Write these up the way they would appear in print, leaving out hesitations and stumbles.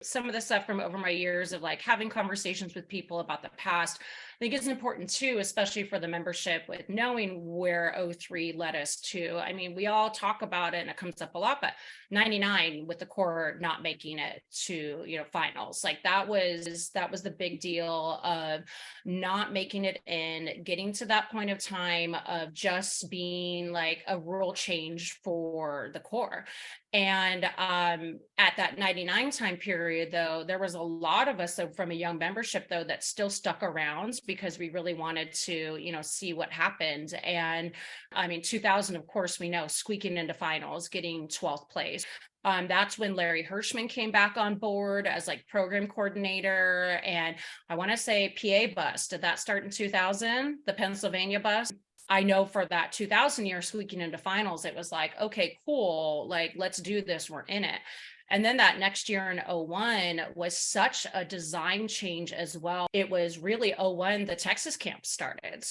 Some of the stuff from over my years of like having conversations with people about the past, I think it's important too, especially for the membership, with knowing where '03 led us to. I mean, we all talk about it and it comes up a lot, but 99 with the core not making it to, finals, like that was the big deal of not making it in, getting to that point of time of just being like a rule change for the core. And at that 99 time period, though, there was a lot of us, so from a young membership, though, that still stuck around because we really wanted to, see what happened. And I mean, 2000, of course, we know, squeaking into finals, getting 12th place. That's when Larry Hirschman came back on board as like program coordinator. And I want to say PA bus, did that start in 2000, the Pennsylvania bus? I know for that 2000 year, squeaking into finals, it was like, okay, cool, like let's do this, we're in it. And then that next year in '01 was such a design change as well. It was really '01, the Texas camp started.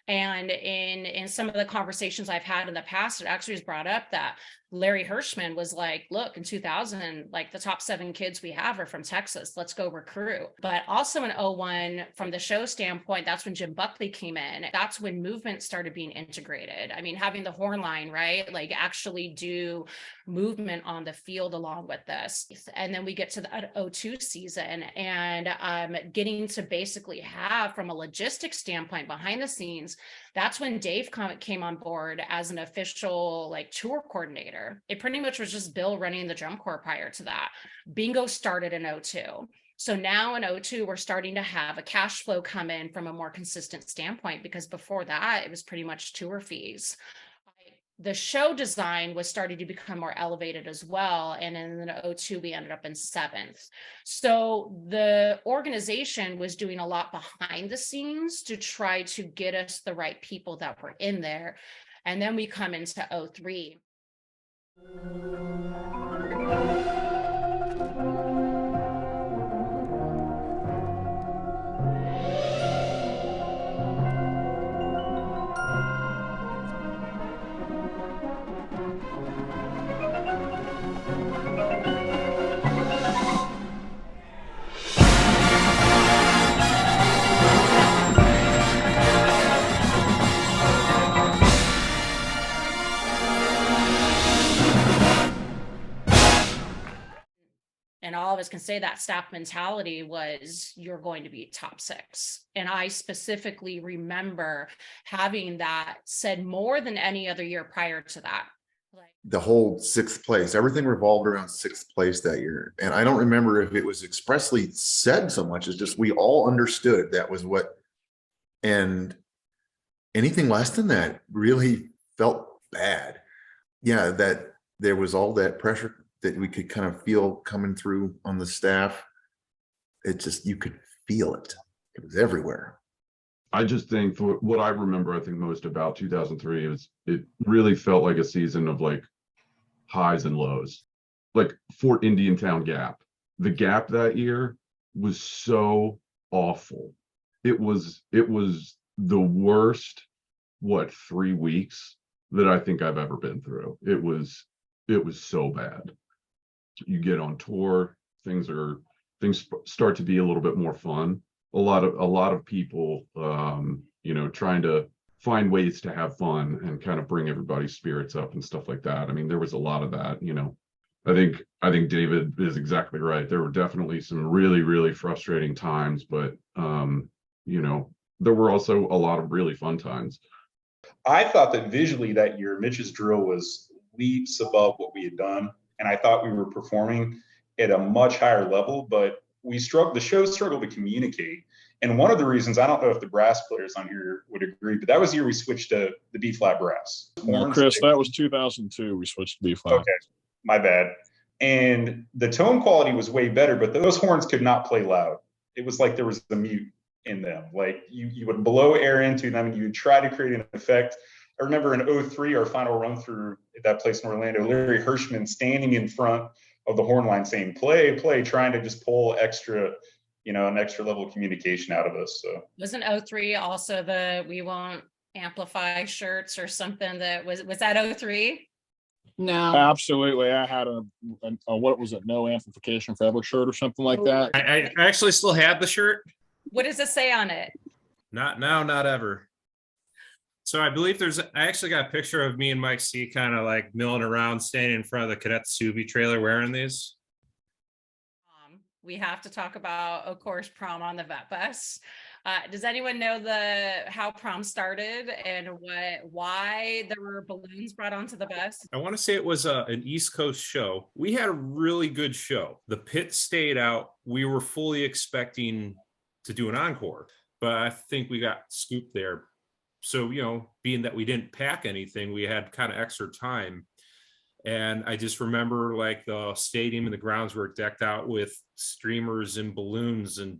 And in some of the conversations I've had in the past, it actually was brought up that Larry Hirschman was like, look, in 2000, like the top 7 kids we have are from Texas. Let's go recruit. But also in '01, from the show standpoint, that's when Jim Buckley came in. That's when movement started being integrated. I mean, having the horn line, right? Like actually do movement on the field along with this. And then we get to the '02 season and getting to basically have, from a logistics standpoint behind the scenes, that's when Dave came on board as an official like tour coordinator. It pretty much was just Bill running the drum corps prior to that. Bingo started in '02. So now in '02, we're starting to have a cash flow come in from a more consistent standpoint, because before that, it was pretty much tour fees. The show design was starting to become more elevated as well. And in '02, we ended up in 7th. So the organization was doing a lot behind the scenes to try to get us the right people that were in there. And then we come into '03. And all of us can say that staff mentality was, you're going to be top 6. And I specifically remember having that said more than any other year prior to that. The whole 6th place, everything revolved around 6th place that year. And I don't remember if it was expressly said so much as just we all understood that was what, and anything less than that really felt bad. Yeah, that there was all that pressure that we could kind of feel coming through on the staff. It just, you could feel it. It was everywhere. I just think what I remember, I think most about 2003 is it really felt like a season of like highs and lows. Like Fort Indiantown Gap. The Gap that year was so awful. It was the worst, 3 weeks that I think I've ever been through. It was so bad. You get on tour, things start to be a little bit more fun. A lot of people, trying to find ways to have fun and kind of bring everybody's spirits up and stuff like that. I mean, there was a lot of that. I think David is exactly right. There were definitely some really, really frustrating times, but there were also a lot of really fun times. I thought that visually that year, Mitch's drill was leaps above what we had done. And I thought we were performing at a much higher level, but the show struggled to communicate. And one of the reasons, I don't know if the brass players on here would agree, but that was the year we switched to the B flat brass. No, Chris, that was 2002. We switched to B flat. Okay, my bad. And the tone quality was way better, but those horns could not play loud. It was like there was a mute in them. Like you would blow air into them and you would try to create an effect. I remember in '03, our final run through at that place in Orlando, Larry Hirschman standing in front of the horn line saying, play, trying to just pull extra, an extra level of communication out of us. So wasn't '03 also the "We Won't Amplify" shirts or something? That was that '03? No. Absolutely. I had a what was it? No amplification forever shirt or something like that. I actually still have the shirt. What does it say on it? Not now, not ever. So I believe I actually got a picture of me and Mike C kind of like milling around, standing in front of the Cadet Subi trailer wearing these. We have to talk about, of course, prom on the vet bus. Does anyone know how prom started and why there were balloons brought onto the bus? I want to say it was an East Coast show. We had a really good show. The pit stayed out. We were fully expecting to do an encore, but I think we got scooped there. So, being that we didn't pack anything, we had kind of extra time. And I just remember like the stadium and the grounds were decked out with streamers and balloons and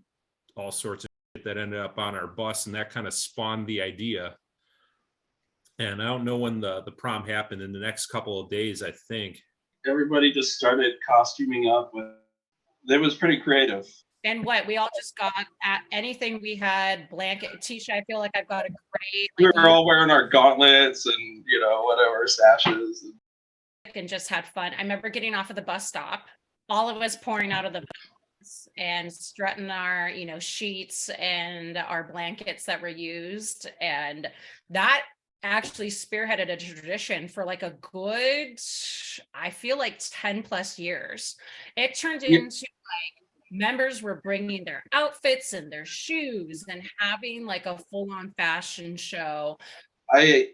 all sorts of shit that ended up on our bus. And that kind of spawned the idea. And I don't know when the prom happened, in the next couple of days, I think. Everybody just started costuming up it was pretty creative. And we all just got at anything we had, blanket, Tisha, I feel like I've got a great. We were all wearing our gauntlets and, whatever, sashes. And just had fun. I remember getting off of the bus stop, all of us pouring out of the bus and strutting our, sheets and our blankets that were used. And that actually spearheaded a tradition for like a good, I feel like 10 plus years. It turned into like members were bringing their outfits and their shoes and having like a full-on fashion show. I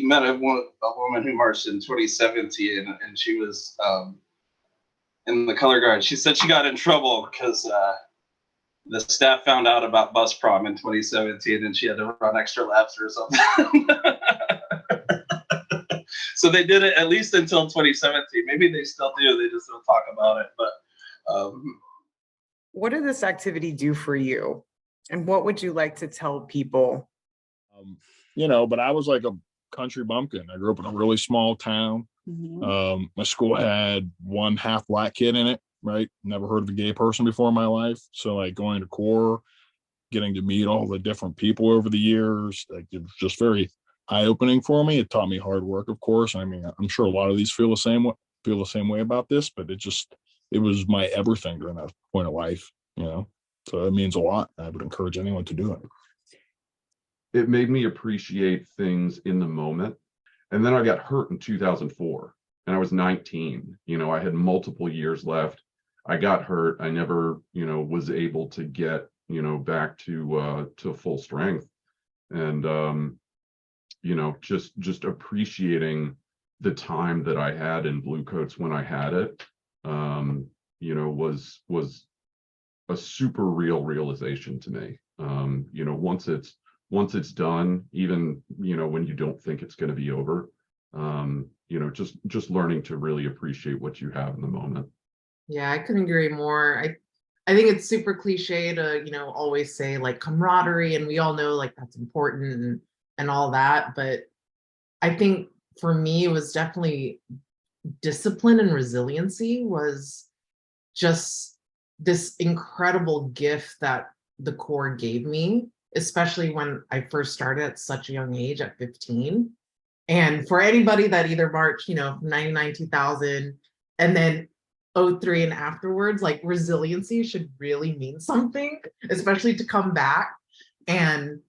met a woman who marched in 2017, and she was in the color guard. She said she got in trouble because the staff found out about bus prom in 2017, and she had to run extra laps or something. So they did it at least until 2017. Maybe they still do. They just don't talk about it. But what did this activity do for you, and what would you like to tell people? But I was like a country bumpkin. I grew up in a really small town. Mm-hmm. My school had one half black kid in it, right? Never heard of a gay person before in my life. So like going to corps, getting to meet all the different people over the years, like it was just very eye-opening for me. It taught me hard work, of course. I mean, I'm sure a lot of these feel the same way about this, but it was my everything during that point of life, so it means a lot. I would encourage anyone to do it. It made me appreciate things in the moment. And then I got hurt in 2004 and I was 19. I had multiple years left. I got hurt. I never, was able to get, back to full strength. And, just appreciating the time that I had in Bluecoats when I had it, was a super real realization to me. Once it's done, even, when you don't think it's going to be over, just learning to really appreciate what you have in the moment. Yeah, I couldn't agree more. I think it's super cliche to, always say like camaraderie, and we all know like that's important and all that. But I think for me, it was definitely discipline and resiliency was just this incredible gift that the Corps gave me, especially when I first started at such a young age at 15. And for anybody that either marched, 99, 2000, and then 03 and afterwards, like resiliency should really mean something, especially to come back. And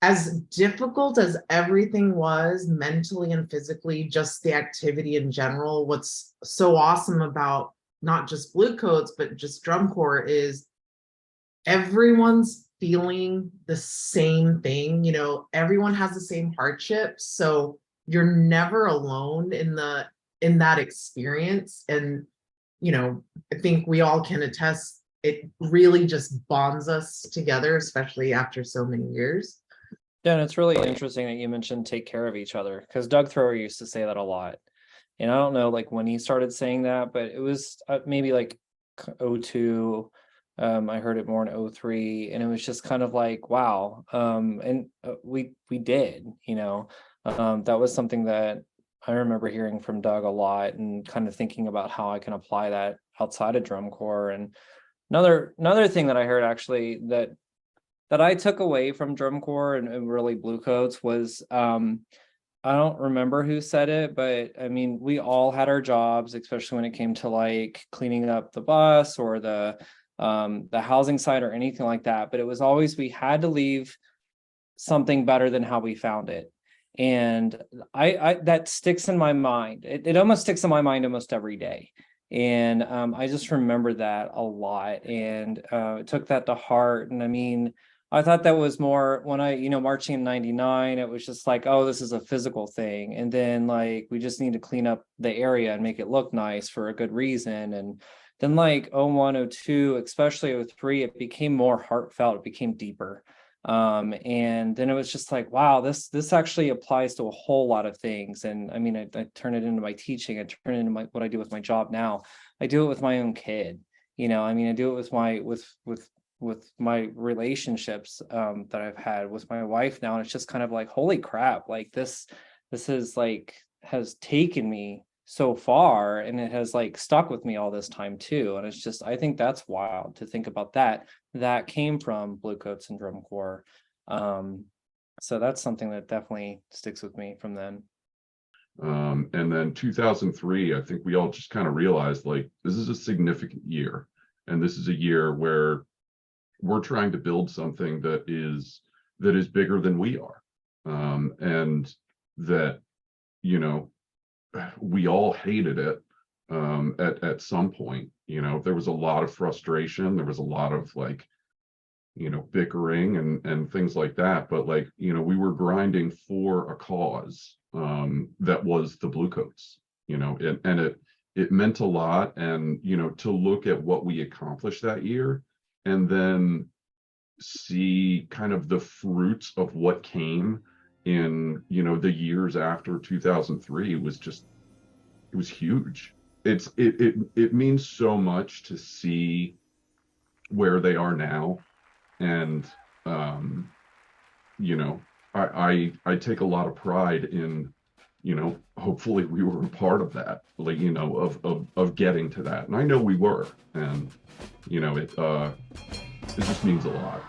as difficult as everything was mentally and physically, just the activity in general, what's so awesome about not just Bluecoats, but just drum corps is everyone's feeling the same thing. Everyone has the same hardships, so you're never alone in that experience. And I think we all can attest, it really just bonds us together, especially after so many years. Yeah, and it's really interesting that you mentioned take care of each other, because Doug Thrower used to say that a lot. And I don't know like when he started saying that, but it was maybe like 02. I heard it more in 03, and it was just kind of like, wow. And we did, that was something that I remember hearing from Doug a lot, and kind of thinking about how I can apply that outside of drum corps. And another thing that I heard actually that I took away from drum corps and really Bluecoats was I don't remember who said it, but I mean, we all had our jobs, especially when it came to like cleaning up the bus or the housing site or anything like that. But it was always, we had to leave something better than how we found it. And I that sticks in my mind. It almost sticks in my mind almost every day. And I just remember that a lot, and took that to heart. And I mean, I thought that was more when I, marching in 99, it was just like, oh, this is a physical thing. And then like, we just need to clean up the area and make it look nice for a good reason. And then like 01, 02, especially 03, it became more heartfelt, it became deeper. And then it was just like, wow, this actually applies to a whole lot of things. And I mean, I turn it into my teaching, I turn it into what I do with my job now. I do it with my own kid. I mean, I do it with my relationships that I've had with my wife now. And it's just kind of like, holy crap, like this is like, has taken me so far, and it has like stuck with me all this time too. And it's just, I think that's wild to think about that came from Bluecoats and Drum Corps. So that's something that definitely sticks with me from then. And then 2003, I think we all just kind of realized like, this is a significant year. And this is a year where we're trying to build something that is bigger than we are. And that, we all hated it at some point. There was a lot of frustration, there was a lot of like, bickering and things like that, but like, we were grinding for a cause that was the Bluecoats, and it meant a lot. And to look at what we accomplished that year and then see kind of the fruits of what came in the years after 2003 was just, it was huge. It means so much to see where they are now. And I take a lot of pride in hopefully we were a part of that, like of getting to that. And I know we were. And it just means a lot.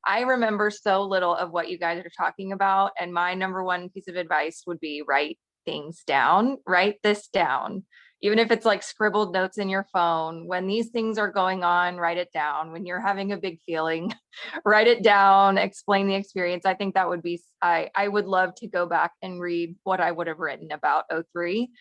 I remember so little of what you guys are talking about. And my number one piece of advice would be write things down, write this down. Even if it's like scribbled notes in your phone, when these things are going on, write it down. When you're having a big feeling, write it down, explain the experience. I think that would be, I would love to go back and read what I would have written about 03.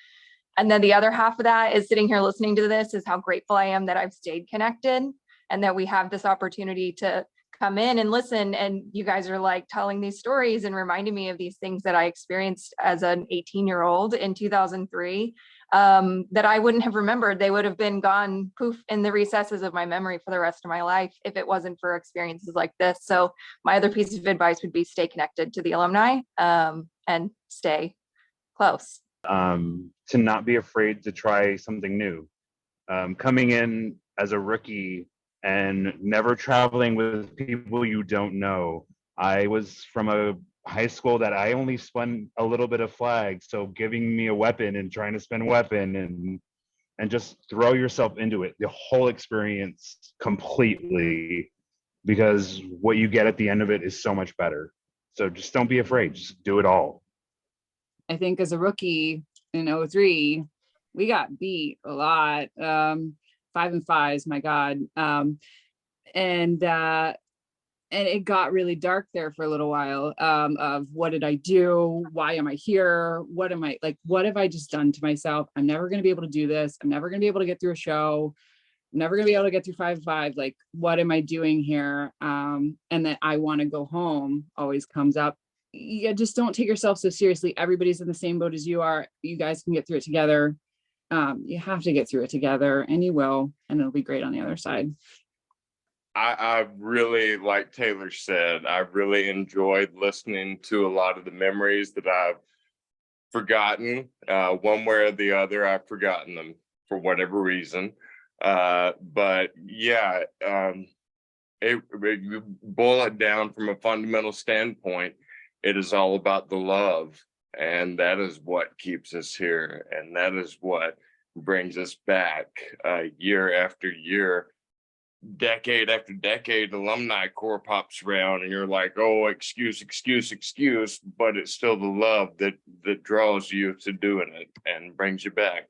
And then the other half of that is sitting here listening to this is how grateful I am that I've stayed connected and that we have this opportunity to come in and listen. And you guys are like telling these stories and reminding me of these things that I experienced as an 18-year-old in 2003. that I wouldn't have remembered. They would have been gone poof in the recesses of my memory for the rest of my life if it wasn't for experiences like this. So my other piece of advice would be stay connected to the alumni, and stay close. To not be afraid to try something new. Coming in as a rookie and never traveling with people you don't know. I was from a high school that I only spun a little bit of flag, so giving me a weapon and trying to spin a weapon and just throw yourself into it, the whole experience completely, because what you get at the end of it is so much better. So just don't be afraid, just do it all. I think as a rookie in 03, we got beat a lot. 5-5s, my God. And it got really dark there for a little while, of what did I do? Why am I here? What have I just done to myself? I'm never going to be able to do this. I'm never going to be able to get through a show. I'm never going to be able to get through 5-5. Like, what am I doing here? And that I want to go home always comes up. Yeah, just don't take yourself so seriously. Everybody's in the same boat as you are. You guys can get through it together. You have to get through it together, and you will, and it'll be great on the other side. I really, like Taylor said, I really enjoyed listening to a lot of the memories that I've forgotten. One way or the other, I've forgotten them for whatever reason. But yeah, you boil it down from a fundamental standpoint, it is all about the love. And that is what keeps us here. And that is what brings us back year after year. Decade after decade, alumni corps pops around and you're like, oh, excuse, but it's still the love that draws you to doing it and brings you back.